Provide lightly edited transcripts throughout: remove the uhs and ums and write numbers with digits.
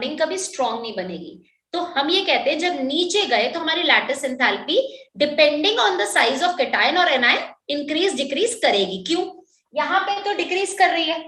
Bonding कभी strong नहीं बनेगी। तो हम ये कहते हैं जब नीचे गए तो हमारी lattice enthalpy depending on the size of cation और एनायन इंक्रीज डिक्रीज करेगी। क्यों? यहाँ पे तो डिक्रीज कर रही है,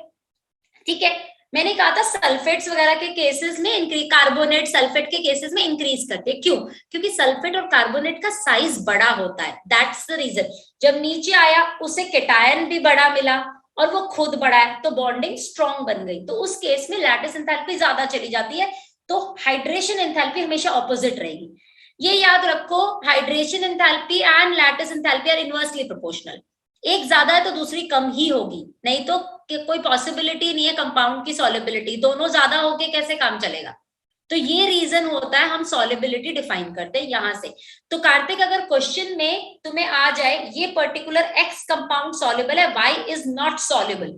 ठीक है। मैंने कहा था सल्फेट्स वगैरह के केसेस में इंक्रीज, कार्बोनेट सल्फेट के केसेस में इंक्रीज करते हैं। क्यों? क्योंकि सल्फेट और कार्बोनेट का साइज बड़ा होता है, दैट्स द रीजन। जब नीचे आया उसे कैटायन भी बड़ा मिला और वो खुद बड़ा है, तो बॉन्डिंग स्ट्रॉन्ग बन गई। तो उस केस में लैटिस एंथैल्पी ज्यादा चली जाती है, तो हाइड्रेशन एंथैल्पी हमेशा ऑपोजिट रहेगी। ये याद रखो, hydration enthalpy and lattice enthalpy are inversely proportional. एक ज्यादा है तो दूसरी कम ही होगी, नहीं तो कोई पॉसिबिलिटी नहीं है कंपाउंड की सॉल्युबिलिटी, दोनों ज्यादा होके कैसे काम चलेगा। तो ये रीजन होता है हम सॉल्युबिलिटी डिफाइन करते हैं यहां से। तो कार्तिक, अगर क्वेश्चन में तुम्हें आ जाए ये पर्टिकुलर एक्स कंपाउंड सॉल्युबल है, वाई इज नॉट सॉल्युबल,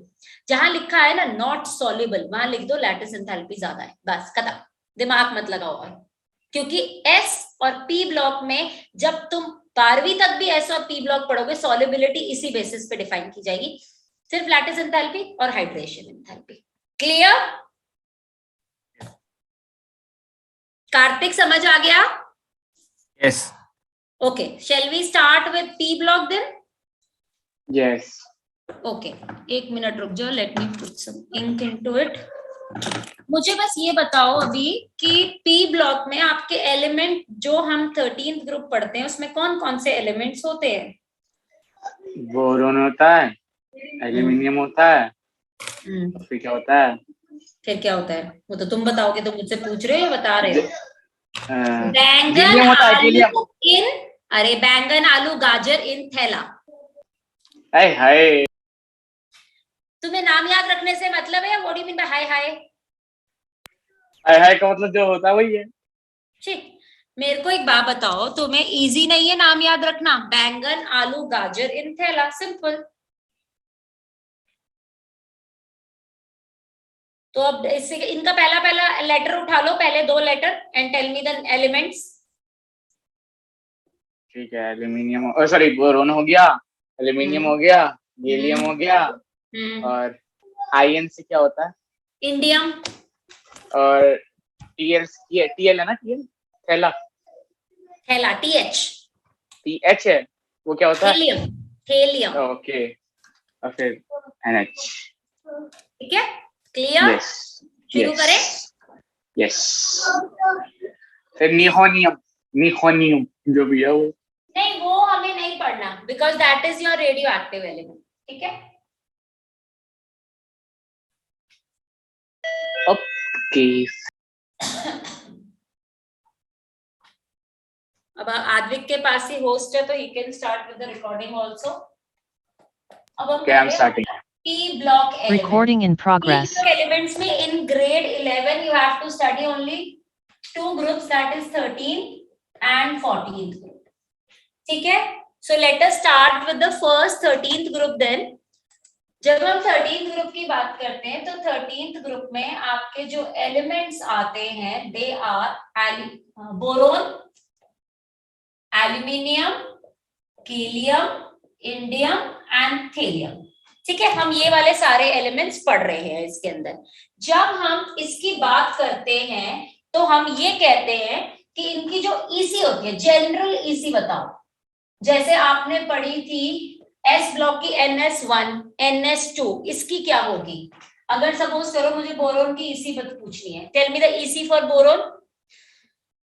जहां लिखा है ना नॉट सॉल्युबल, वहां लिख दो लैटिस एंथैल्पी ज्यादा है, बस खत्म, दिमाग मत लगाओ। और क्योंकि एस और पी ब्लॉक में जब तुम 12वीं तक भी एस और पी ब्लॉक पढ़ोगे, सॉल्युबिलिटी इसी बेसिस पे डिफाइन की जाएगी, सिर्फ लैटिस एंथैल्पी और हाइड्रेशन एंथैल्पी। क्लियर? कार्तिक समझ आ गया? Yes. Okay, shall we start with P block then? Yes. Okay, एक मिनट रुक जाओ, let me put some ink into it. मुझे बस ये बताओ अभी कि P ब्लॉक में आपके एलिमेंट जो हम 13th ग्रुप पढ़ते हैं उसमें कौन कौन से एलिमेंट्स होते हैं? बोरोन होता है, एल्यूमिनियम होता है, फिर क्या होता है? फिर क्या होता है वो तो तुम बताओगे, तो मुझसे पूछ रहे हो या बता रहे हो? गीलियम होता है, गीलियम। इन, अरे बैंगन आलू गाजर इन थैला। हाय हाय, तुम्हें नाम याद रखने से मतलब है? What do you mean by हाय हाय? हाय हाय का मतलब जो होता है वही है। ठीक, मेरे को एक बात बताओ, तुम्हें इजी नहीं है नाम याद रखना? बैंगन आलू गाजर इन थैला, सिंपल। तो अब इससे इनका पहला पहला लेटर उठा लो, पहले दो letter, and tell me the elements. ठीक है, एल्यूमिनियम, सॉरी बोरोन हो गया, एल्यूमिनियम हो गया, गैलियम हो गया, और आईएन से क्या होता है? इंडियम। और टीएल, टीएल है ना, टीएल थैला, थैला टीएच, टीएच है, वो क्या होता है? हेलियम। हेलियम, ओके, और फिर एनएच। ठीक है, क्लियर? यस, शुरू करें? यस। फिर निहोनियम, निहोनियम जो भी है वो नहीं, वो हमें नहीं पढ़ना, because that is your radio active element, ठीक है। ओके। अब आद्विक के पास ही होस्ट है तो he can start with the recording also. अब हम I am starting. P block element. Recording in progress. P block elements में in grade 11 you have to study only two groups, that is 13th and 14th group. ठीक है? So let us start with the first 13th group then. जब हम 13th group की बात करते हैं तो 13th ग्रुप में आपके जो एलिमेंट्स आते हैं they are boron, aluminium, helium, indium and thallium. ठीक है, हम ये वाले सारे एलिमेंट्स पढ़ रहे हैं इसके अंदर। जब हम इसकी बात करते हैं तो हम ये कहते हैं कि इनकी जो ईसी होती है, जनरल ईसी बताओ। जैसे आपने पढ़ी थी एस ब्लॉक की NS1, NS2, इसकी क्या होगी? अगर सपोज करो मुझे बोरोन की ईसी पूछनी है, tell me the EC for boron.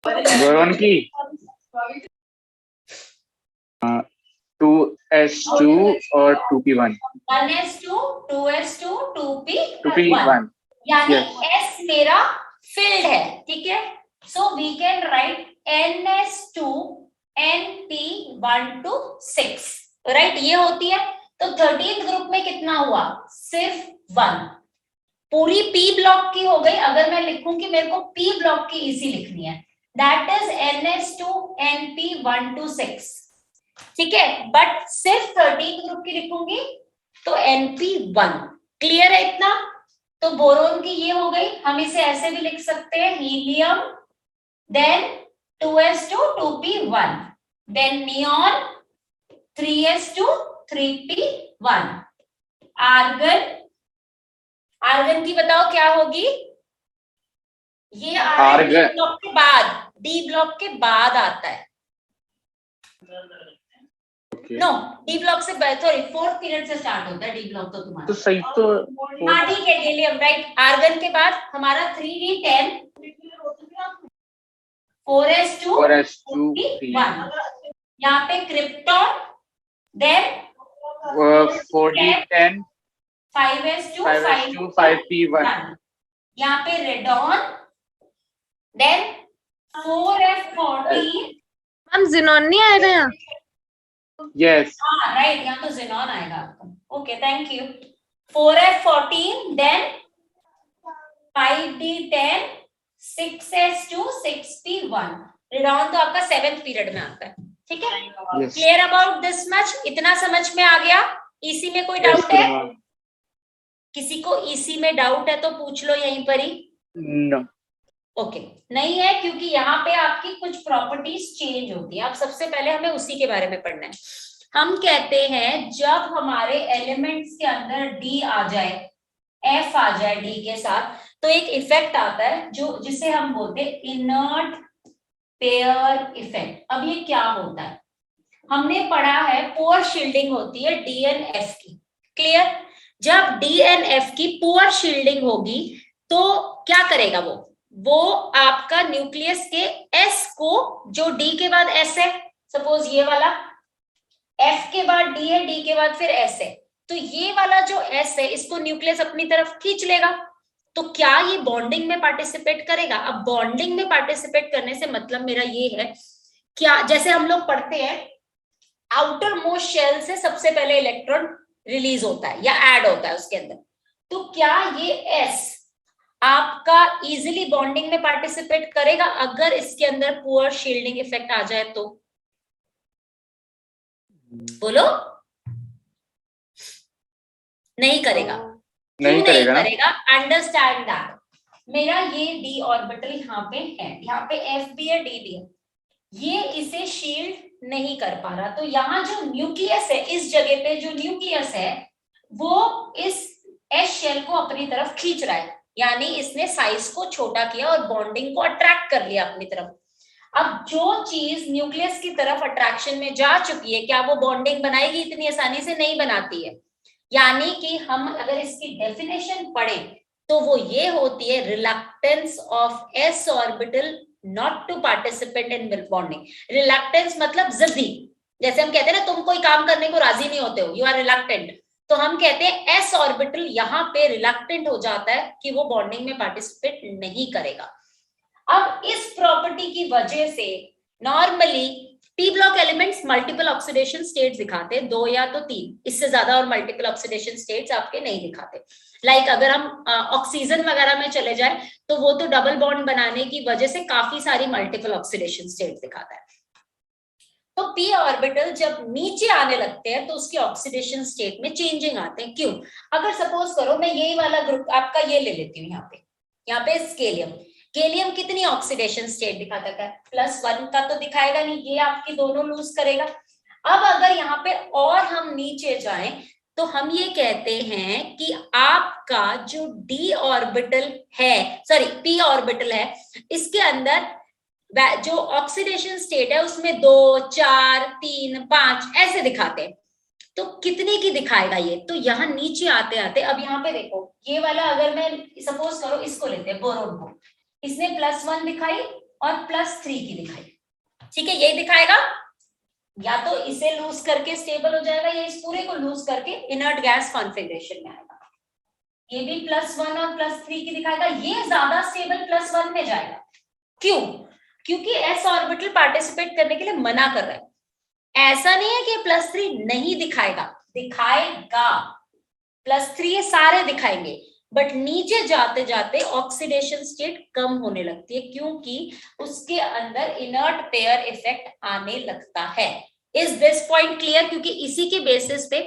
Boron की 2s2 और 2p1। 1s2, 2s2, 2p1, यानी S मेरा फिल्ड है, ठीक है। So we can write NS2 NP1 to 6, right, ये होती है। तो 13th ग्रुप में कितना हुआ? सिर्फ 1। पूरी P ब्लॉक की हो गई। अगर मैं लिखूं कि मेरे को P ब्लॉक की ईसी लिखनी है, that is NS2 NP1 to 6, ठीक है। बट सिर्फ 13th ग्रुप की लिखूंगी तो NP1। क्लियर है इतना? तो बोरोन की ये हो गई। हम इसे ऐसे भी लिख सकते हैं, helium, then 2s2 2p1, then neon 3s2 3p1, argon, argon की बताओ क्या होगी? ये आ रहा है डी ब्लॉक के बाद, डी ब्लॉक के बाद आता है। नो, डी ब्लॉक से सॉरी फोर्थ पीरियड से स्टार्ट होता है डी ब्लॉक तो तुम्हारा। तो सही तो हाँ ठीक है, गैलियम राइट। आर्गन के बाद हमारा 3d10 4s2 1, यहाँ पे krypton, then 4d10 5s2 5p1, यहाँ पे रेडॉन, देन 4f14। हम जिनॉन नहीं आएगा यहाँ? यस हाँ राइट, यहाँ तो जेनॉन आएगा आपका। Okay thank you. 4f14, then 5d10 6s2 6p1। Radon तो आपका 7th पीरियड में आता है, ठीक है। Clear about this much? इतना समझ में आ गया? ईसी में कोई डाउट है? किसी को ईसी में डाउट है तो पूछ लो यहीं पर ही। नो ओके नहीं है, क्योंकि यहाँ पे आपकी कुछ प्रॉपर्टीज चेंज होती है। अब सबसे पहले हमें उसी के बारे में पढ़ना है। हम कहते हैं जब हमारे एलिमेंट्स के अंदर डी आ जाए, एफ आ जाए डी के साथ, तो एक इफेक्ट आता है जो जिसे हम बोलते हैं इनर्ट पेयर इफेक्ट। अब ये क्या होता है? हमने पढ़ा है पुअर शील्डिंग होती है डी एन एफ की। क्लियर? जब डी एन एफ की पुअर शील्डिंग होगी तो क्या करेगा वो आपका न्यूक्लियस के एस को, जो डी के बाद एस है, सपोज ये वाला एफ के बाद डी है, डी के बाद फिर एस है, तो ये वाला जो एस है इसको न्यूक्लियस अपनी तरफ खींच लेगा। तो क्या ये बॉन्डिंग में पार्टिसिपेट करेगा? अब बॉन्डिंग में पार्टिसिपेट करने से मतलब मेरा ये है, क्या जैसे हम लोग पढ़ते हैं आउटर मोस्ट शेल से सबसे पहले इलेक्ट्रॉन रिलीज होता है या ऐड होता है उसके अंदर, तो क्या ये एस आपका इजीली बॉन्डिंग में पार्टिसिपेट करेगा अगर इसके अंदर पुअर शील्डिंग इफेक्ट आ जाए तो? बोलो। नहीं करेगा। नहीं करेगा। Understand that. मेरा ये डी ऑर्बिटल यहाँ पे है, यहाँ पे एफ भी है, डी भी है, ये इसे शील्ड नहीं कर पा रहा, तो यहाँ जो न्यूक्लियस है, इस जगह पे जो न्यूक्लियस है वो इस एस शेल को अपनी तरफ खींच रहा है, यानी इसने साइज को छोटा किया और बॉन्डिंग को अट्रैक्ट कर लिया अपनी तरफ। अब जो चीज न्यूक्लियस की तरफ अट्रैक्शन में जा चुकी है, क्या वो बॉन्डिंग बनाएगी? इतनी आसानी से नहीं बनाती है। यानी कि हम अगर इसकी डेफिनेशन पढ़ें तो वो ये होती है, reluctance of s orbital not to participate in bonding. Reluctance मतलब जिद्दी, जैसे हम कहते हैं ना तुम कोई काम करने को राजी नहीं होते हो, यू आर रिलक्टेंट, तो हम कहते हैं एस ऑर्बिटल यहाँ पे रिलक्टेंट हो जाता है कि वो बॉन्डिंग में पार्टिसिपेट नहीं करेगा। अब इस प्रॉपर्टी की वजह से normally P block elements multiple oxidation states दिखाते हैं, 2 या तो 3, इससे ज्यादा और मल्टीपल ऑक्सीडेशन स्टेट्स आपके नहीं दिखाते। लाइक अगर हम ऑक्सीजन वगैरह में चले जाए तो वो तो डबल बॉन्ड बनाने की वजह से काफी सारी मल्टीपल ऑक्सीडेशन स्टेट्स दिखाता है। तो पी ऑर्बिटल जब नीचे आने लगते हैं तो उसके ऑक्सीडेशन स्टेट में चेंजिंग आते हैं। क्यों? अगर सपोज करो मैं यही वाला ग्रुप आपका ये ले लेती हूँ, यहाँ पे स्केलियम, गैलियम कितनी ऑक्सीडेशन स्टेट दिखाता है? +1 का तो दिखाएगा नहीं, ये आपकी दोनों लूज करेगा। अब अगर यहाँ पे और हम नीचे जाएं तो हम ये कहते हैं कि आपका जो डी ऑर्बिटल है, सॉरी पी ऑर्बिटल है, इसके अंदर जो ऑक्सीडेशन स्टेट है उसमें 2, 4, 3, 5 ऐसे दिखाते हैं। तो कितने की दिखाएगा ये? तो यहाँ नीचे आते आते, अब यहाँ पे देखो ये वाला, अगर मैं सपोज करो इसको लेते हैं बोरोन को, इसने +1 दिखाई और +3 की दिखाई, ठीक है, यही दिखाएगा। या तो इसे लूज करके स्टेबल हो जाएगा या इस पूरे को लूज करके इनर्ट गैस कॉन्फ़िगरेशन में आएगा। ये भी +1 और +3 की दिखाएगा, ये ज्यादा स्टेबल +1 में जाएगा। क्यों? क्योंकि एस ऑर्बिटल पार्टिसिपेट करने के लिए मना कर रहा है। ऐसा नहीं है कि +3 नहीं दिखाएगा, दिखाएगा, +3 ये सारे दिखाएंगे, बट नीचे जाते जाते ऑक्सीडेशन स्टेट कम होने लगती है क्योंकि उसके अंदर इनर्ट पेयर इफेक्ट आने लगता है। Is this point clear? क्योंकि इसी के बेसिस पे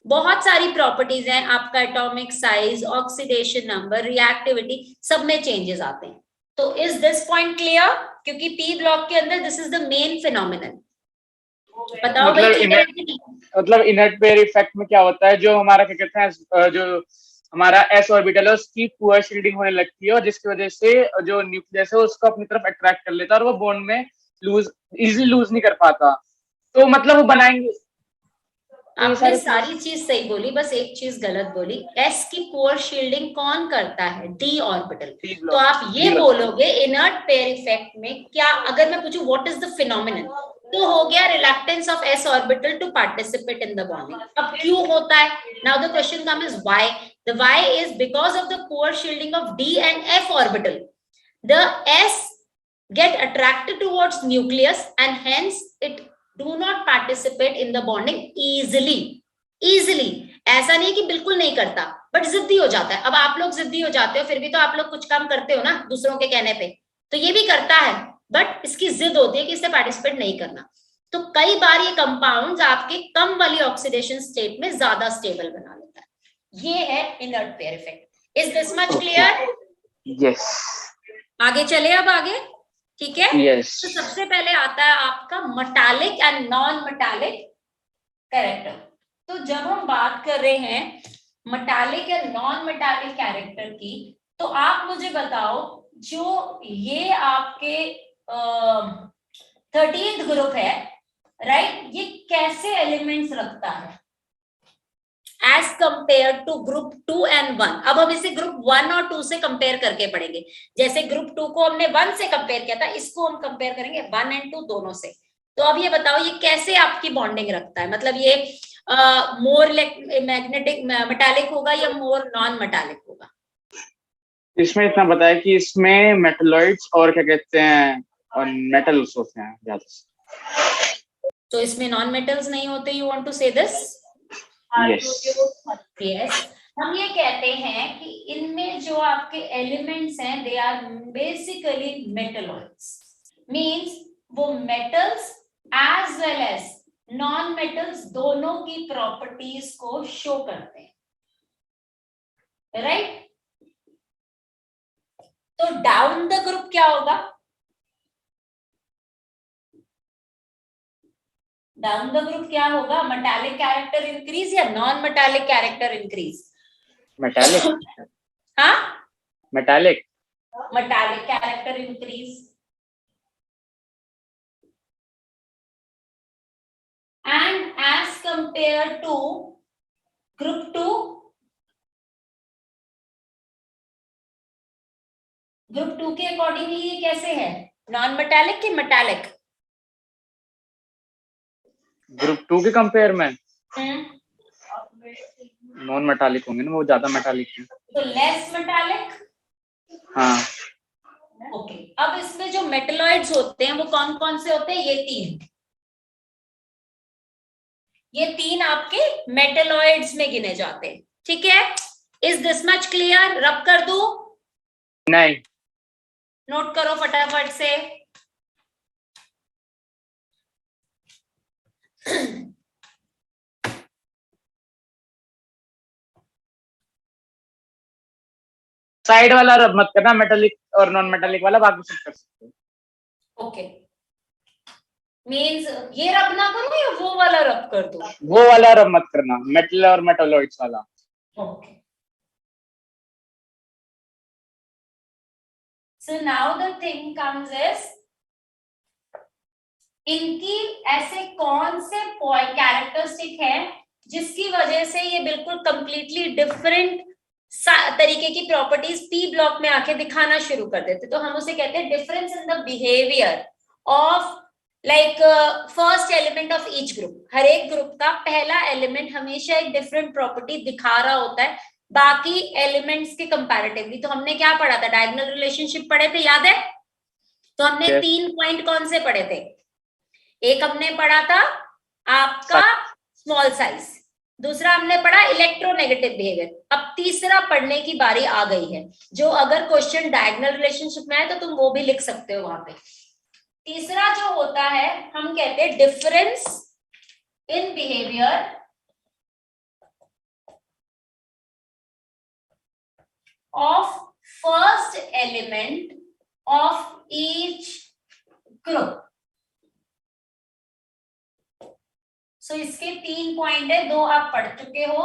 बहुत सारी प्रॉपर्टीज हैं, आपका atomic size, oxidation number, reactivity, सब में चेंजेस आते हैं। तो इज दिस पॉइंट क्लियर? क्योंकि पी ब्लॉक के अंदर this is the main phenomenon. बताओ भाई, मतलब इनर्ट पेयर इफेक्ट में क्या होता है? जो हमारा क्या कहते हैं, जो हमारा एस ऑर्बिटल है उसकी पुअर शील्डिंग होने लगती है और जिसकी वजह से जो न्यूक्लियस है उसको अपनी तरफ अट्रैक्ट कर लेता है और वो बॉन्ड में इजीली लूज नहीं कर पाता। तो मतलब वो बनाएंगे। आपने सारी चीज सही बोली, बस एक चीज गलत बोली। एस की पुअर शील्डिंग कौन करता है? D orbital. तो आप ये बोलोगे इनर्ट पेयर इफेक्ट में क्या, अगर मैं पूछूं व्हाट इज द फिनोमिनन, तो हो गया reluctance of s orbital to participate in the bonding. अब क्यों होता है? Now the question come is why. The why is because of the poor shielding of d and f orbital, the s get attracted towards nucleus and hence it do not participate in the bonding easily। ऐसा नहीं कि बिल्कुल नहीं करता, but जिद्दी हो जाता है। अब आप लोग जिद्दी हो जाते हो, फिर भी तो आप लोग कुछ काम करते हो ना दूसरों के कहने पे, तो ये भी करता है, बट इसकी जिद होती है कि इससे पार्टिसिपेट नहीं करना। तो कई बार ये कंपाउंड्स आपके कम वाली ऑक्सीडेशन स्टेट में ज्यादा स्टेबल बना लेता है। ये है inert pair effect. Is this much clear? Yes. आगे चले अब आगे, ठीक है? yes. तो सबसे पहले आता है आपका metallic and non metallic character. तो जब हम बात कर रहे हैं metallic and non metallic character की, तो आप मुझे बताओ जो ये आपके 13th ग्रुप है, राइट, ये कैसे एलिमेंट्स रखता है as compare to group 2 and 1। अब हम इसे ग्रुप 1 और 2 से कंपेयर करके पढ़ेंगे। जैसे ग्रुप 2 को हमने 1 से कंपेयर किया था, इसको हम कंपेयर करेंगे 1 एंड 2 दोनों से। तो अब ये बताओ ये कैसे आपकी बॉन्डिंग रखता है, मतलब ये मोर मैग्नेटिक मेटालिक होगा या मोर नॉन मेटालिक होगा? इसमें इतना बताया कि इसमें मेटलॉइड्स और क्या कहते हैं और मेटल्स होते हैं ज्यादा। तो इसमें नॉन मेटल्स नहीं होते, यू वांट टू से दिस? यस। हम ये कहते हैं कि इनमें जो आपके एलिमेंट्स हैं they are basically metalloids, means वो metals as well as non metals दोनों की प्रॉपर्टीज को शो करते हैं, राइट? तो डाउन द ग्रुप क्या होगा? डाउन द ग्रुप क्या होगा? मेटालिक कैरेक्टर इंक्रीज या non metallic character increase? Metallic. हाँ, metallic character increase. And as compare to group 2, group 2 के अकॉर्डिंगली ये कैसे है? नॉन मेटालिक कि मेटालिक? ग्रुप 2 के कंपेयर में नॉन मेटालिक होंगे ना, वो ज्यादा मेटालिक है। तो लेस मेटालिक। हाँ। ओके, अब इसमें जो मेटलॉइड्स होते हैं वो कौन कौन से होते हैं? ये तीन आपके मेटलॉइड्स में गिने जाते हैं, ठीक है? Is this much clear? रब कर दूं? नहीं। नोट करो फटाफट से। साइड वाला रब मत करना, मेटालिक और नॉन मेटालिक वाला बाकी सब कर सकते हो। ओके, मींस ये रब ना करो या वो वाला रब कर दो? वो वाला रब मत करना, मेटल और मेटालॉइड्स वाला। Okay, so now the thing comes is इनकी ऐसे कौन से कैरेक्टरिस्टिक है जिसकी वजह से ये बिल्कुल कंप्लीटली डिफरेंट तरीके की प्रॉपर्टीज पी ब्लॉक में आके दिखाना शुरू कर देते? तो हम उसे कहते हैं difference in the behaviour of like first element of each group. हर एक ग्रुप का पहला एलिमेंट हमेशा एक डिफरेंट प्रॉपर्टी दिखा रहा होता है बाकी एलिमेंट्स के कंपैरेटिवली। तो हमने क्या पढ़ा था? डायगोनल रिलेशनशिप पढ़े थे, याद है? तो हमने 3 पॉइंट कौन से पढ़े थे? एक हमने पढ़ा था आपका स्मॉल साइज, दूसरा हमने पढ़ा इलेक्ट्रोनेगेटिव बिहेवियर। अब तीसरा पढ़ने की बारी आ गई है, जो अगर क्वेश्चन डायगोनल रिलेशनशिप में है तो तुम वो भी लिख सकते हो वहां पे। तीसरा जो होता है हम कहते हैं difference in behaviour of first element of each group. So इसके 3 पॉइंट है, 2 आप पढ़ चुके हो,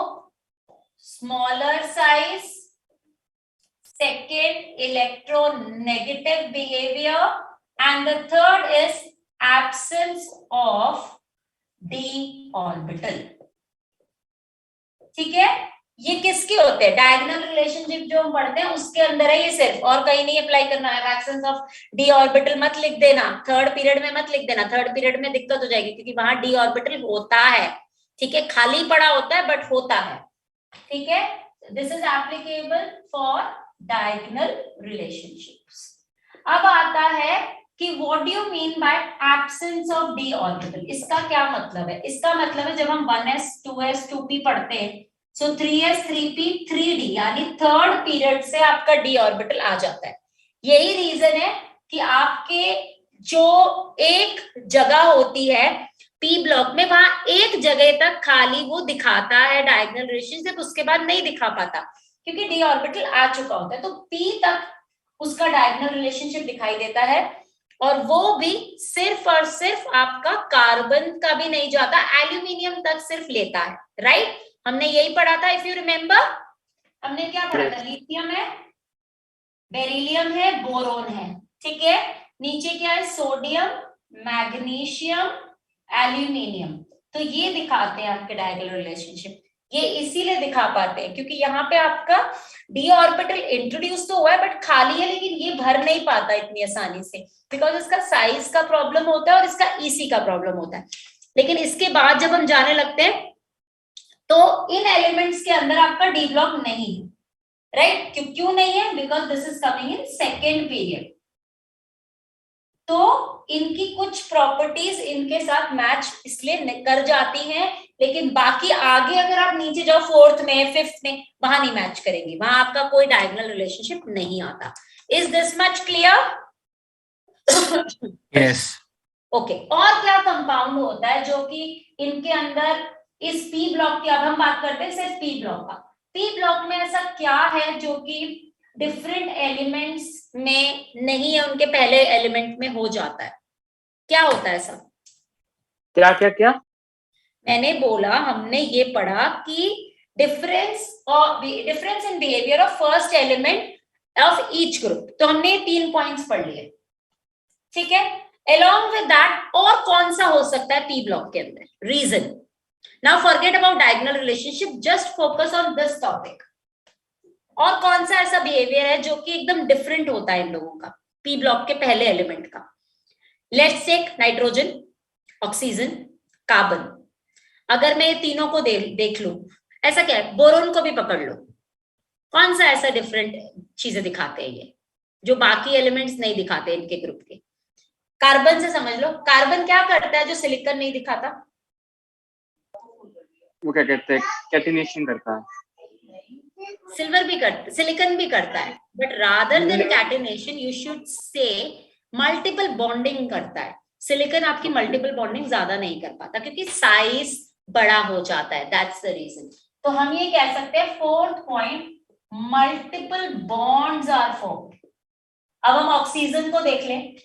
smaller size, second electronegative behavior, and the third is absence of d orbital. ठीक है, ये किसके होते हैं? डायगोनल रिलेशनशिप जो हम पढ़ते हैं उसके अंदर है ये सिर्फ, और कहीं नहीं अप्लाई करना है। एब्सेंस ऑफ डी ऑर्बिटल मत लिख देना, थर्ड पीरियड में मत लिख देना, थर्ड पीरियड में दिक्कत हो जाएगी क्योंकि वहां डी ऑर्बिटल होता है, ठीक है, खाली पड़ा होता है बट होता है, ठीक है। This is applicable for diagonal relationships. अब आता है कि what do you mean bye absence of D orbital, इसका क्या मतलब है? इसका मतलब है जब हम 1s 2s 2p पढ़ते हैं, सो 3s 3p 3d यानी थर्ड पीरियड से आपका डी ऑर्बिटल आ जाता है। यही रीजन है कि आपके जो एक जगह होती है पी ब्लॉक में, वहां एक जगह तक खाली वो दिखाता है डायगोनल रिलेशनशिप, उसके बाद नहीं दिखा पाता क्योंकि डी ऑर्बिटल आ चुका होता है। तो पी तक उसका डायगोनल रिलेशनशिप दिखाई देता है, और वो भी सिर्फ और सिर्फ आपका कार्बन का भी नहीं जाता, एल्यूमिनियम तक सिर्फ लेता है, राइट? हमने यही पढ़ा था, इफ यू रिमेम्बर, हमने क्या पढ़ा था? लिथियम है, बेरिलियम है, बोरोन है, ठीक है। नीचे क्या है? Sodium, magnesium, aluminium. तो ये दिखाते हैं आपके डायगोनल रिलेशनशिप। ये इसीलिए दिखा पाते हैं क्योंकि यहाँ पे आपका डी ऑर्बिटल इंट्रोड्यूस तो हुआ है बट खाली है, लेकिन ये भर नहीं पाता इतनी आसानी से बिकॉज इसका साइज का प्रॉब्लम होता है और इसका ईसी का प्रॉब्लम होता है। लेकिन इसके बाद जब हम जाने लगते हैं तो इन एलिमेंट्स के अंदर आपका डी ब्लॉक नहीं है, राइट? क्यों नहीं है? Because this is coming in second period. तो इनकी कुछ प्रॉपर्टीज इनके साथ मैच इसलिए कर जाती हैं, लेकिन बाकी आगे अगर आप नीचे जाओ फोर्थ में, फिफ्थ में, वहां नहीं मैच करेंगे, वहां आपका कोई डायगोनल रिलेशनशिप नहीं आता। Is this much clear? Yes. Okay, और क्या कंपाउंड होता है जो कि इनके अंदर इस पी ब्लॉक की, अब हम बात करते हैं सिर्फ पी ब्लॉक का। पी ब्लॉक में ऐसा क्या है जो कि डिफरेंट एलिमेंट्स में नहीं है, उनके पहले एलिमेंट में हो जाता है? क्या होता है ऐसा? क्या क्या क्या? मैंने बोला, हमने ये पढ़ा कि difference in behaviour of first element of each group. तो हमने 3 पॉइंट्स पढ़ लिए, ठीक है। अलोंग विद दैट और कौन सा हो सकता है पी ब्लॉक के अंदर? Reason. Now forget about diagonal relationship, just focus on this topic. और कौन सा ऐसा बिहेवियर है जो कि एकदम डिफरेंट होता है इन लोगों का, पी ब्लॉक के पहले एलिमेंट का? Let's take nitrogen, oxygen, carbon. अगर मैं ये तीनों को देख लूं, ऐसा क्या है? बोरोन को भी पकड़ लो, कौन सा ऐसा डिफरेंट चीजें दिखाते हैं ये जो बाकी एलिमेंट्स नहीं दिखाते इनके ग्रुप के? कार्बन से समझ लो, कार्बन क्या करता है जो सिलिकॉन नहीं दिखाता? वो क्या कहते हैं? कैटिनेशन करता है। सिल्वर भी करता, सिलिकॉन भी करता है, but rather than catenation you should say multiple bonding करता है। सिलिकॉन आपकी मल्टीपल बॉन्डिंग ज्यादा नहीं कर पाता क्योंकि साइज बड़ा हो जाता है, दैट्स द रीजन। तो हम ये कह सकते हैं fourth point, multiple bonds are formed. अब हम ऑक्सीजन को देख लें,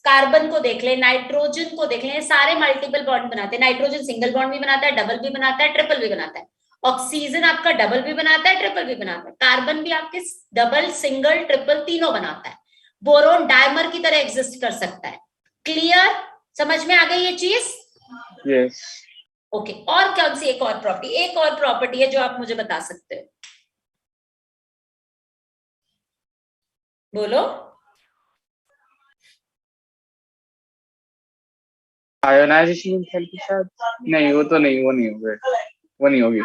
कार्बन को देख लें, नाइट्रोजन को देख लें, सारे मल्टीपल बॉन्ड बनाते हैं। नाइट्रोजन सिंगल बॉन्ड भी बनाता है, डबल भी बनाता है, ट्रिपल भी बनाता है। ऑक्सीजन आपका डबल भी बनाता है, ट्रिपल भी बनाता है। कार्बन भी आपके डबल, सिंगल, ट्रिपल तीनों बनाता है। बोरोन डायमर की तरह एग्जिस्ट कर सकता है। क्लियर? समझ में आ गई ये चीज? यस। ओके, और कौन सी एक और प्रॉपर्टी? एक और प्रॉपर्टी है जो आप मुझे बता सकते हो, बोलो। आयोनाइजेशन की शायद नहीं, वो नहीं होगी।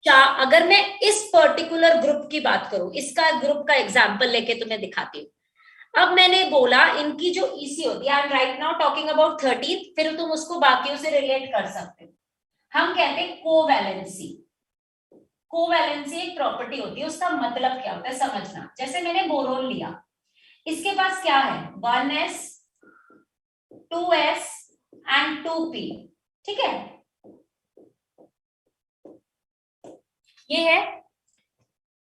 क्या अगर मैं इस पर्टिकुलर ग्रुप की बात करूं, इसका ग्रुप का एग्जांपल लेके तुम्हें दिखाती हूँ। अब मैंने बोला इनकी जो ईसी होती है, I am right now talking about 13, फिर तुम उसको बाकियों से रिलेट कर सकते हो। हम कहते हैं कोवैलेंसी। कोवैलेंसी एक प्रॉपर्टी होती है, उसका मतलब क्या होता है समझना। जैसे मैंने बोरोन लिया, इसके पास क्या है? 1s 2s एंड 2p, ठीक है। ये है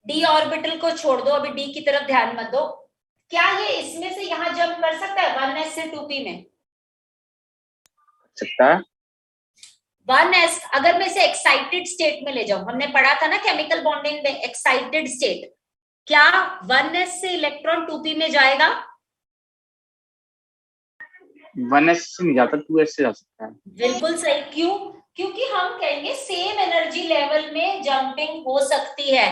डी ऑर्बिटल को छोड़ दो, अभी डी की तरफ ध्यान मत दो। क्या ये इसमें से यहां जंप कर सकता है 1s से 2p में? सकता है। 1s, अगर मैं इसे एक्साइटेड स्टेट में ले जाऊं, हमने पढ़ा था ना केमिकल बॉन्डिंग में एक्साइटेड स्टेट, क्या 1s से इलेक्ट्रॉन 2p में जाएगा? 1s से नहीं जाता, 2s से जा सकता है। बिल्कुल सही। क्यों? क्योंकि हम कहेंगे सेम एनर्जी लेवल में जंपिंग हो सकती है,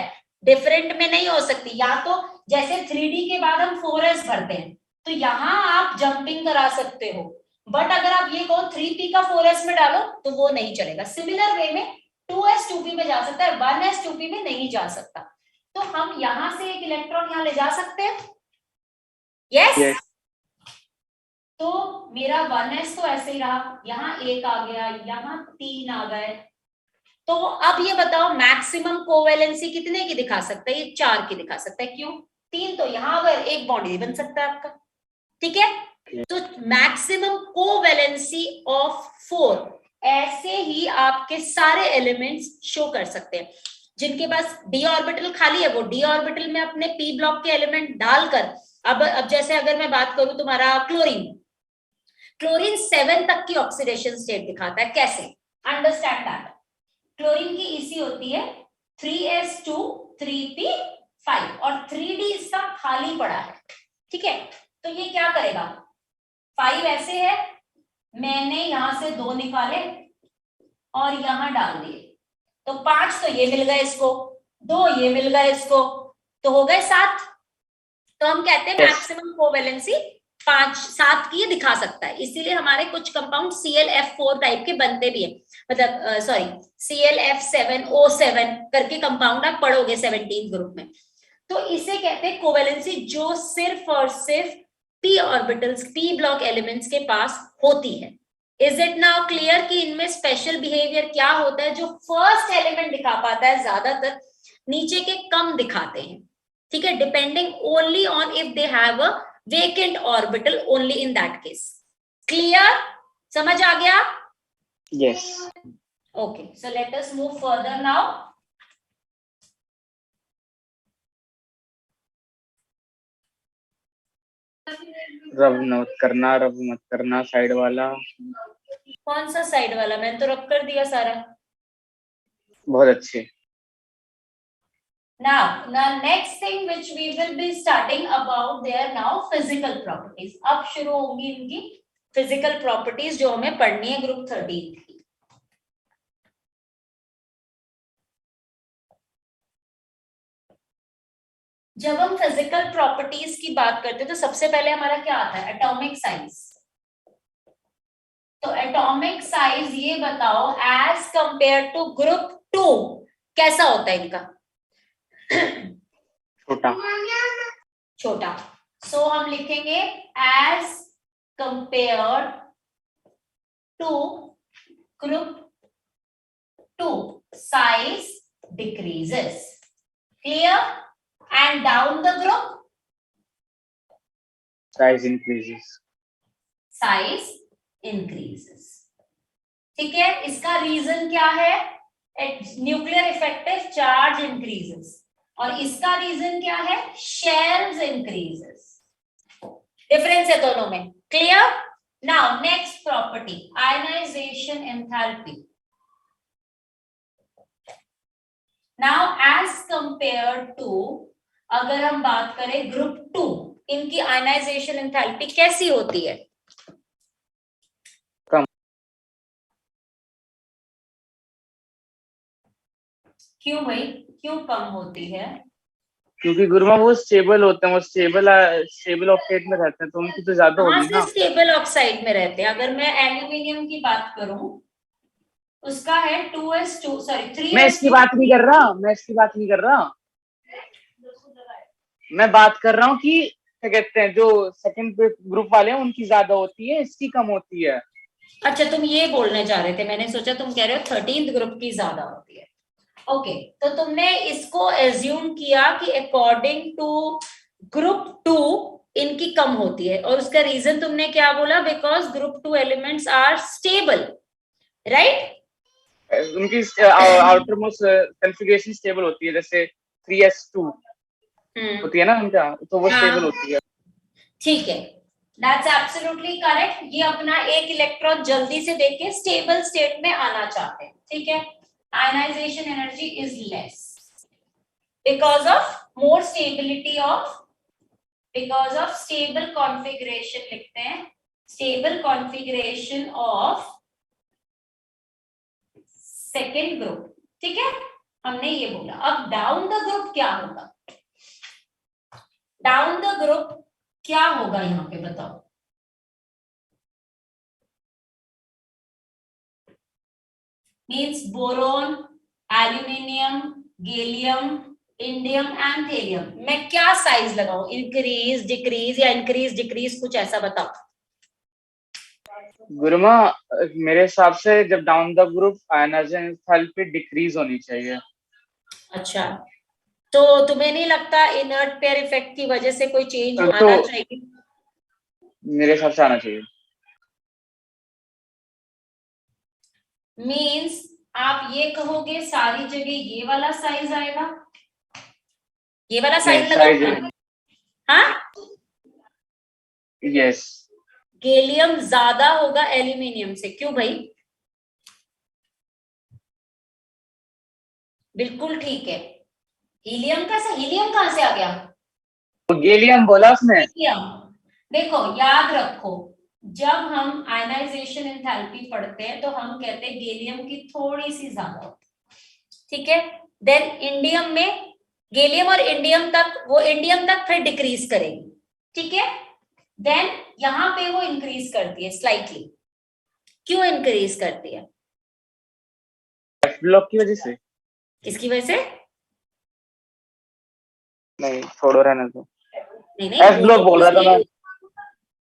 डिफरेंट में नहीं हो सकती। या तो जैसे 3d के बाद हम 4s भरते हैं, तो यहां आप जंपिंग करा सकते हो, बट अगर आप ये कहो 3p का 4s में डालो तो वो नहीं चलेगा। सिमिलर वे में 2s 2p में जा सकता है, 1s 2p में नहीं जा सकता। तो हम यहां से एक इलेक्ट्रॉन यहां ले जा सकते हैं। यस। तो मेरा 1s तो ऐसे ही रहा, यहाँ 1 आ गया, यहाँ 3 आ गए। तो अब ये बताओ मैक्सिमम कोवेलेंसी कितने की दिखा सकता है? ये 4 की दिखा सकता है। क्यों? 3 तो यहाँ अगर एक बॉन्ड ये बन सकता है आपका, ठीक है। तो मैक्सिमम कोवेलेंसी ऑफ 4, ऐसे ही आपके सारे एलिमेंट्स शो कर सकते हैं। जिनके पास d ऑर्बिटल खाली है वो d ऑर्बिटल में अपने p ब्लॉक के एलिमेंट डालकर, अब जैसे अगर मैं बात करूं तुम्हारा क्लोरीन 7 तक की ऑक्सीडेशन स्टेट दिखाता है। कैसे? Understand that. क्लोरीन की EC होती है 3s2 3p5 और 3d इसका खाली पड़ा है, ठीक है। तो ये क्या करेगा? 5 ऐसे है, मैंने यहां से 2 निकाले और यहां डाल दिए, तो 5 तो ये मिल गए इसको, 2 ये मिल गए इसको, तो हो गए 7। तो हम कहते हैं मैक्सिमम कोवेलेंसी 7 की दिखा सकता है। इसीलिए हमारे कुछ कंपाउंड ClF4 टाइप के बनते भी हैं, मतलब सॉरी ClF7O7 करके कंपाउंड आप पढ़ोगे 17 ग्रुप में। तो इसे कहते हैं कोवेलेंसी जो सिर्फ और सिर्फ p orbitals, p block elements के पास होती है। इज इट नाउ क्लियर कि इनमें स्पेशल बिहेवियर क्या होता है? जो फर्स्ट एलिमेंट दिखा पाता है ज्यादातर नीचे के कम दिखाते हैं, ठीक है, depending only on if they have a vacant orbital only in that case. Clear? समझ आ गया? Yes. Okay, so let us move further now. रब मत करना साइड वाला। कौन सा साइड वाला? मैंने तो रब कर दिया सारा। बहुत अच्छे। Now, the next thing which we will be studying about their now physical properties. अब शुरू होंगी इनकी physical properties जो हमें पढ़नी है ग्रुप 13 की। जब हम फिजिकल प्रॉपर्टीज की बात करते हैं तो सबसे पहले हमारा क्या आता है? Atomic size. तो एटॉमिक साइज ये बताओ एज कंपेयर टू ग्रुप 2 कैसा होता है इनका? छोटा। छोटा। सो हम लिखेंगे as compare to group 2 size decreases. Clear? And down the group size increases. Size increases. ठीक है, इसका रीजन क्या है? Nuclear effective charge increases. और इसका रीजन क्या है? Shells increases. डिफरेंस है दोनों में। Clear? Now next property, ionization enthalpy. Now as compare to, अगर हम बात करें ग्रुप 2, इनकी आयनाइजेशन एंथैल्पी कैसी होती है? कम। क्यों भाई, क्यों कम होती है? क्योंकि गुरुमा वो स्टेबल होते हैं, वो स्टेबल ऑक्साइड में रहते हैं, तो उनकी तो ज्यादा होगी ना। स्टेबल ऑक्साइड में रहते हैं। अगर मैं एल्यूमिनियम की बात करूं, उसका है 2s2 सॉरी 3s2। मैं इसकी बात नहीं कर रहा, मैं बात कर रहा हूँ कि क्या कहते हैं, जो सेकंड ग्रुप वाले हैं उनकी ज्यादा होती है, इसकी कम होती है। अच्छा, तुम ये बोलने जा रहे थे, मैंने सोचा तुम कह रहे हो 13th ग्रुप की ज्यादा होती है। ओके, तो तुमने इसको एज्यूम किया कि अकॉर्डिंग टू ग्रुप 2 इनकी कम होती है, और उसका रीजन तुमने क्या बोला? Because group 2 elements are stable, right? उनकी आउटर मोस्ट कॉन्फ़िगरेशन स्टेबल होती है, जैसे 3s2 होती है ना उनका, तो वो स्टेबल होती है। ठीक है, दैट्स एब्सोल्युटली करेक्ट। ये अपना एक इलेक्ट्रॉन जल्दी से देके स्टेबल स्टेट में आना चाहते हैं, ठीक है। Ionization energy is less because of more stability of, because of stable configuration लिखते हैं, stable configuration of second group, ठीक है। हमने ये बोला। अब डाउन द ग्रुप क्या होगा? डाउन द ग्रुप क्या होगा यहाँ पे बताओ? Means boron, aluminium, gallium, indium and thallium में क्या साइज लगाऊं? इंक्रीज, डिक्रीज या इंक्रीज डिक्रीज, कुछ ऐसा बताओ। गुरुमा मेरे हिसाब से जब down the group ionization enthalpy decrease होनी चाहिए। अच्छा, तो तुम्हें नहीं लगता इनर्ट पेयर इफेक्ट की वजह से कोई चेंज तो आना चाहिए? मेरे हिसाब से आना चाहिए। मीन्स आप ये कहोगे सारी जगह ये वाला साइज आएगा, ये वाला साइज लगाऊंगा? हाँ, यस। गैलियम ज्यादा होगा एल्यूमिनियम से, क्यों भाई? बिल्कुल ठीक है। हीलियम कैसा? हीलियम कहां से आ गया? तो गैलियम बोला उसने। देखो याद रखो, जब हम आयनाइजेशन एंथैल्पी पढ़ते हैं तो हम कहते हैं गैलियम की थोड़ी सी ज्यादा होती है, ठीक है। देन इंडियम में गैलियम और इंडियम तक, वो इंडियम तक फिर डिक्रीज करेगी, ठीक है। देन यहां पे वो इंक्रीज करती है स्लाइटली। क्यों इंक्रीज करती है? एफ ब्लॉक की वजह से। किसकी वजह से? नहीं, छोड़ो रहने दो। नहीं एफ ब्लॉक बोल रहा था मैं,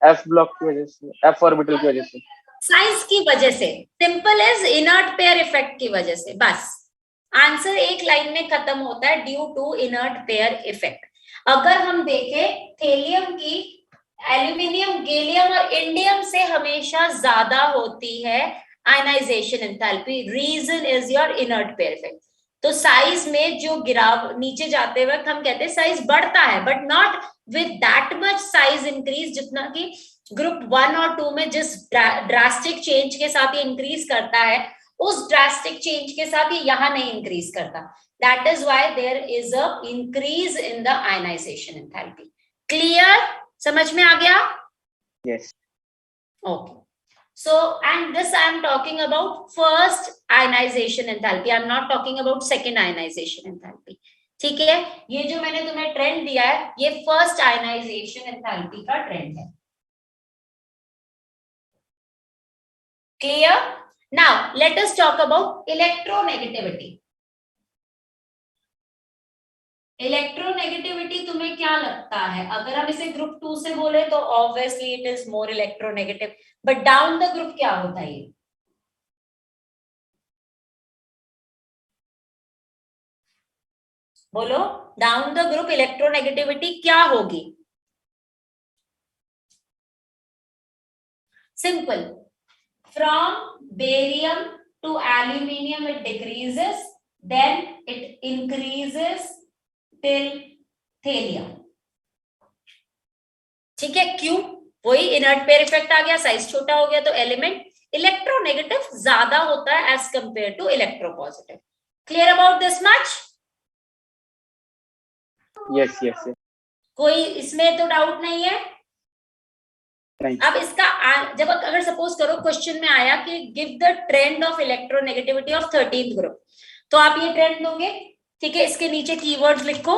एफ ब्लॉक की वजह से, एफ ऑर्बिटल की वजह से, साइज की वजह से। Simple as inert pair effect की वजह से, बस। आंसर एक लाइन में खत्म होता है, due to inert pair effect. अगर हम देखें थेलियम की, एल्यूमिनियम, गैलियम और इंडियम से हमेशा ज्यादा होती है ionization enthalpy. Reason is your inert pair effect. तो साइज में जो गिराव नीचे जाते वक्त हम कहते हैं साइज बढ़ता है, but not with that much size increase जितना कि ग्रुप 1 और 2 में जिस ड्रास्टिक चेंज के साथ ये इंक्रीज करता है, उस ड्रास्टिक चेंज के साथ ये यहां नहीं इंक्रीज करता। That is why there is a increase in the ionization enthalpy. Clear? समझ में आ गया? Yes. Okay, so and this I am talking about first ionization enthalpy, I am not talking about second ionization enthalpy, ठीक है। ये जो मैंने तुम्हें ट्रेंड दिया है, ये फर्स्ट आयनाइजेशन एंथैल्पी का ट्रेंड है। Clear? Now let us talk about electronegativity. Electronegativity तुम्हें क्या लगता है? अगर हम इसे ग्रुप 2 से बोले तो obviously it is more electronegative, but down the group क्या होता है? ये बोलो, डाउन द ग्रुप इलेक्ट्रोनेगेटिविटी क्या होगी? Simple, from barium to aluminium it decreases, then it increases till thallium, ठीक है। क्यों? वही इनर्ट पेयर इफेक्ट आ गया, साइज छोटा हो गया तो एलिमेंट इलेक्ट्रोनेगेटिव ज्यादा होता है as compare to electropositive. Clear about this much? Yes yes. कोई इसमें तो डाउट नहीं है? नहीं। अब इसका जब अगर सपोज करो क्वेश्चन में आया कि give the trend of electronegativity of 13th group, तो आप ये ट्रेंड दोगे, ठीक है। इसके नीचे कीवर्ड्स लिखो,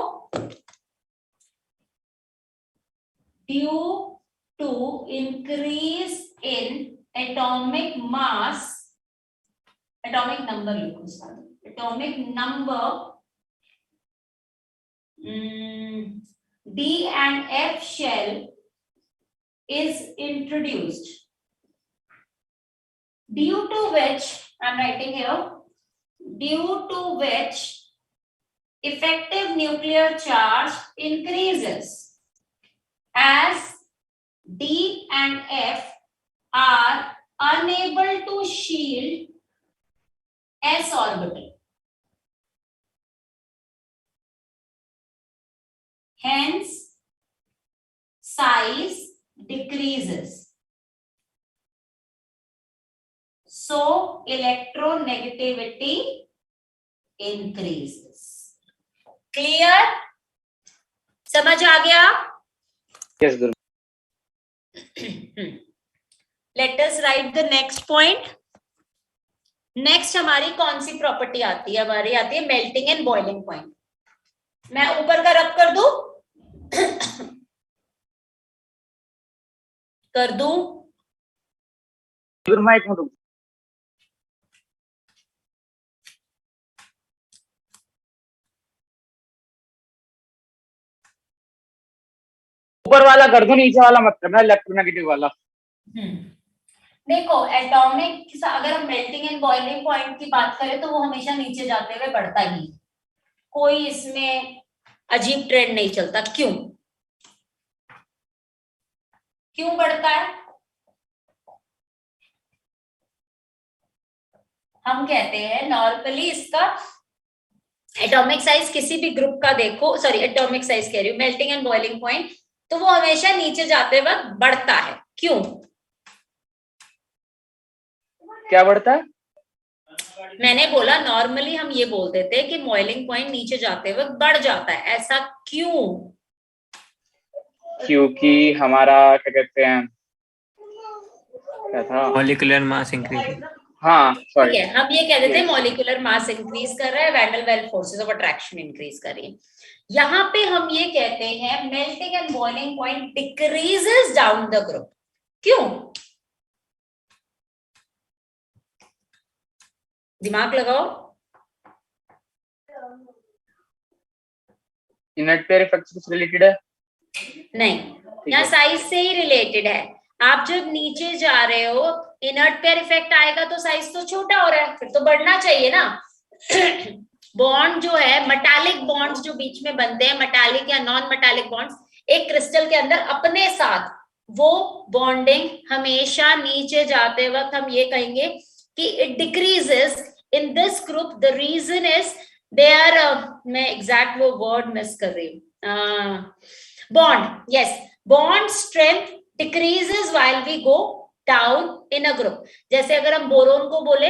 due to increase in atomic mass, atomic number लिखो, atomic number D and F shell is introduced, due to which, I'm writing here, due to which effective nuclear charge increases as D and F are unable to shield S orbital. Hence, size decreases. So electronegativity increases. Clear? समझ आ गया? Yes, Guru. Let us write the next point. Next हमारी कौन सी property आती है? हमारी आती है melting and boiling point. मैं ऊपर का रब कर दूं? कर दूं? माइक में रुक. ऊपर वाला कर दो, नीचे वाला मत करना, इलेक्ट्रोनेगेटिव वाला. देखो एटॉमिक, अगर हम मेल्टिंग एंड बॉइलिंग पॉइंट की बात करें तो वो हमेशा नीचे जाते हुए बढ़ता ही, कोई इसमें अजीब ट्रेंड नहीं चलता. क्यों क्यों बढ़ता है? हम कहते हैं नॉर्मली इसका एटॉमिक साइज किसी भी ग्रुप का देखो, सॉरी एटॉमिक साइज कह रही हूँ, मेल्टिंग एंड बॉइलिंग पॉइंट, तो वो हमेशा नीचे जाते वक्त बढ़ता है. क्यों? क्या बढ़ता है? मैंने बोला नॉर्मली हम ये बोल देते हैं कि बॉइलिंग पॉइंट नीचे जाते वक्त बढ़ जाता है. ऐसा क्यों? क्योंकि हमारा क्या कहते हैं, क्या था, मॉलिक्यूलर मास इंक्रीज. हाँ ठीक सॉरी, है, हम ये कह देते हैं मॉलिक्यूलर मास इंक्रीज कर रहा है, van der Waals forces of attraction increase कर रही है. यहाँ पे हम ये कहते हैं melting and boiling point decreases down the group. क्यों? दिमाग लगाओ. इनर्ट पेयर इफेक्ट से रिलेटेड है? नहीं, यहाँ साइज से ही रिलेटेड है. आप जब नीचे जा रहे हो इनर्ट पेयर इफेक्ट आएगा तो साइज तो छोटा हो रहा है, फिर तो बढ़ना चाहिए ना. बॉन्ड जो है, मेटालिक बॉन्ड्स जो बीच में बनते हैं, मेटालिक या नॉन मेटालिक बॉन्ड्स, एक क्रिस्टल के अंदर अपने साथ वो बॉन्डिंग हमेशा नीचे जाते वक्त हम ये कहेंगे कि it decreases in this group. The reason is they are, मैं एग्जैक्ट वो वर्ड मिस कर रही हूँ, bond, yes, bond strength decreases while we go down in a group. जैसे अगर हम बोरोन को बोले,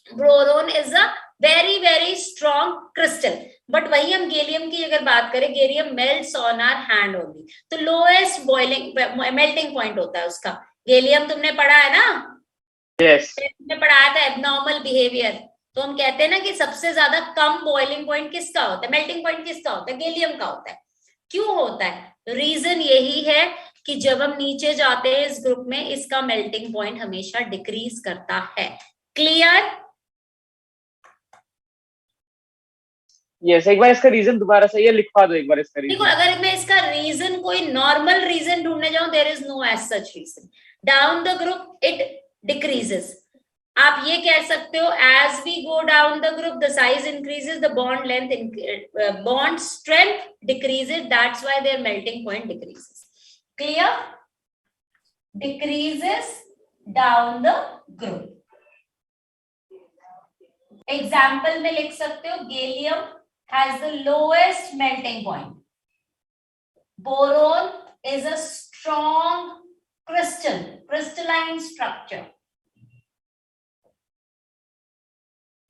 boron is a very very strong crystal, but वही हम गैलियम की अगर बात करें, gallium melts on our hand only, तो लोएस्ट बॉइलिंग मेल्टिंग पॉइंट होता है उसका. गैलियम तुमने पढ़ा है ना? यस. तुमने पढ़ाया था एब्नॉर्मल बिहेवियर. तो हम कहते हैं ना कि सबसे ज्यादा कम बॉइलिंग पॉइंट किसका होता है, मेल्टिंग पॉइंट किसका होता है? गैलियम का होता है. क्यों होता है? रीजन यही है कि जब हम नीचे जाते हैं इस ग्रुप में, इसका मेल्टिंग पॉइंट हमेशा डिक्रीज करता है. क्लियर? यस, एक बार इसका रीजन दोबारा से ये लिखवा दो, एक बार इसका देखो, रीजन. अगर मैं इसका रीजन कोई नॉर्मल रीजन ढूंढने जाऊं, there is no as such reason. Down the group it decreases. आप ये कह सकते हो as we go down the group the size increases, the bond length, bond strength decreases, that's why their melting point decreases. Clear? Decreases down the group. Example में लिख सकते हो gallium has the lowest melting point. Boron is a strong crystalline structure.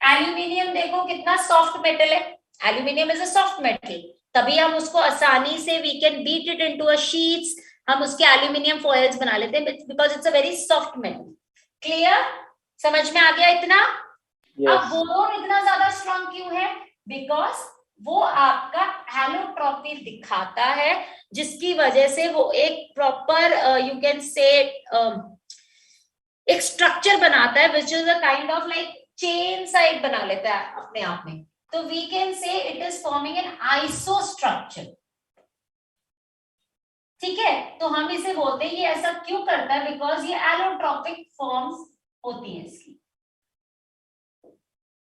Aluminium देखो कितना soft metal है. Aluminium is a soft metal, तभी हम उसको आसानी से we can beat it into a sheets, हम उसके एल्यूमिनियम फॉइल्स बना लेते हैं because it's a very soft metal. Clear? समझ में आ गया इतना? अब बोरोन इतना ज्यादा स्ट्रॉन्ग क्यों है? बिकॉज वो आपका एलोट्रॉपी दिखाता है, जिसकी वजह से वो एक प्रॉपर यू कैन से एक स्ट्रक्चर बनाता है which is a kind of like chain side बना लेता है अपने आप में. तो we can say it is forming an iso structure. ठीक है, तो हम इसे बोलते हैं ये ऐसा क्यों करता है? बिकॉज ये एलोट्रॉपिक फॉर्म्स होती है इसकी.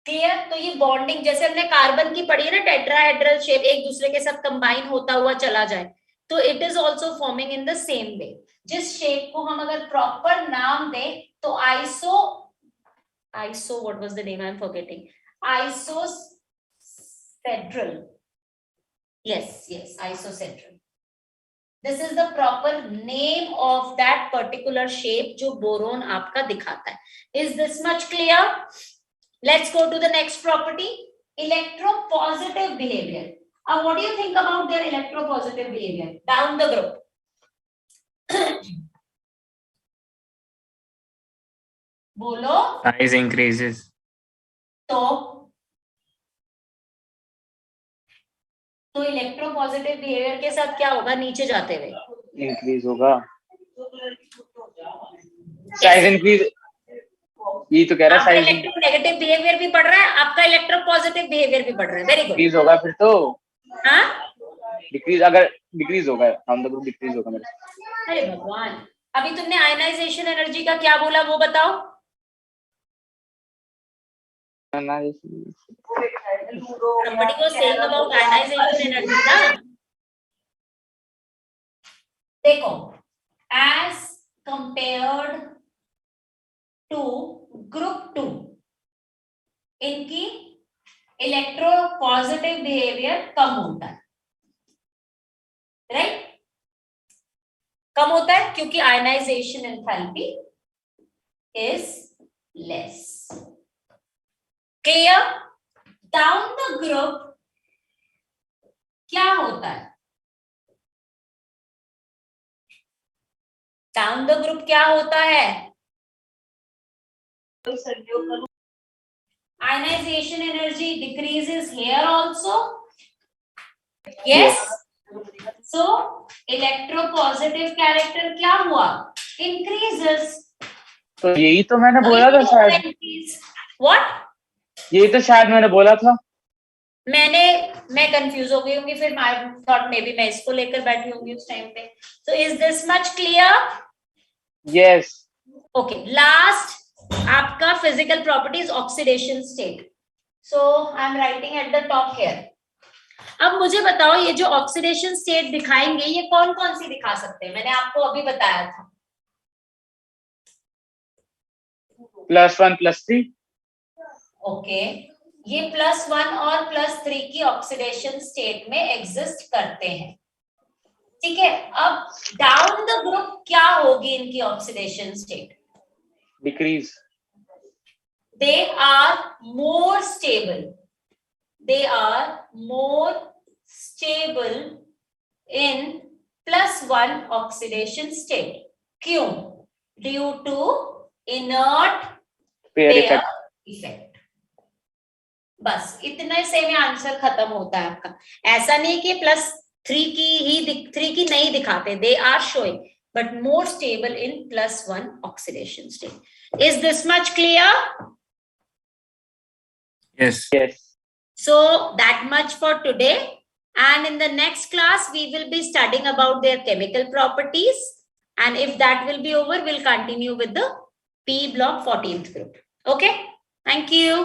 क्लियर? तो ये बॉन्डिंग, जैसे हमने कार्बन की पढ़ी है ना, टेट्राहेड्रल शेप, एक दूसरे के साथ कंबाइन होता हुआ चला जाए, तो it is also forming in the same way. जिस शेप को हम अगर प्रॉपर नाम दें तो iso what was the name, I am forgetting, icosahedral. Yes icosahedral. This is the proper name of that particular shape जो बोरोन आपका दिखाता है. Is this much clear? Let's go to the next property, electropositive behavior. What do you think about their electropositive behavior down the group? बोलो. Size increases. तो electropositive behaviour के साथ क्या होगा नीचे जाते हुए? इंक्रीज होगा. Size increase. ये तो कह रहा है आपका साइज इलेक्ट्रोनेगेटिव बिहेवियर भी बढ़ रहा है, आपका इलेक्ट्रोपॉजिटिव बिहेवियर भी बढ़ रहा है. Very good. इंक्रीज होगा फिर तो. हाँ, डिक्रीज, अगर डिक्रीज होगा हम तो डिक्रीज होगा मेरे. अरे भगवान, अभी तुमने आयनाइजेशन एनर्जी का क्या बोला वो बताओ. Somebody was saying about ionization energy ना. देखो, as compared to group 2, इनकी इलेक्ट्रोपॉजिटिव बिहेवियर कम होता है, राइट? कम होता है क्योंकि ionization enthalpy is less. Clear? Down the group क्या होता है? डाउन द ग्रुप क्या होता है? Ionization energy decreases here also. Yes. So electropositive character क्या हुआ? इंक्रीजेस. तो यही तो मैंने बोला था शायद. व्हाट? यही तो शायद मैंने बोला था. मैं कंफ्यूज हो गई होंगी, फिर आई थॉट मे बी मैं इसको लेकर बैठी होंगी उस टाइम पे. So is this much clear? Yes. Okay, last आपका physical properties oxidation state. So I am writing at the top here. अब मुझे बताओ, ये जो ऑक्सीडेशन स्टेट दिखाएंगे ये कौन कौन सी दिखा सकते हैं? मैंने आपको अभी बताया था. +1 +3. ओके, ये +1 और +3 की ऑक्सीडेशन स्टेट में एग्जिस्ट करते हैं. ठीक है, अब डाउन द ग्रुप क्या होगी इनकी oxidation state? Decrease. They are more stable. They are more stable in +1 oxidation state. क्यों? Due to inert pair pair effect. effect. बस इतने से में आंसर खत्म होता है आपका. ऐसा नहीं कि +3 की नहीं दिखाते. They are showing, but more stable in +1 oxidation state. Is this much clear? Yes. Yes. So that much for today, and in the next class we will be studying about their chemical properties, and if that will be over, we'll continue with the P block 14th group. Okay, thank you.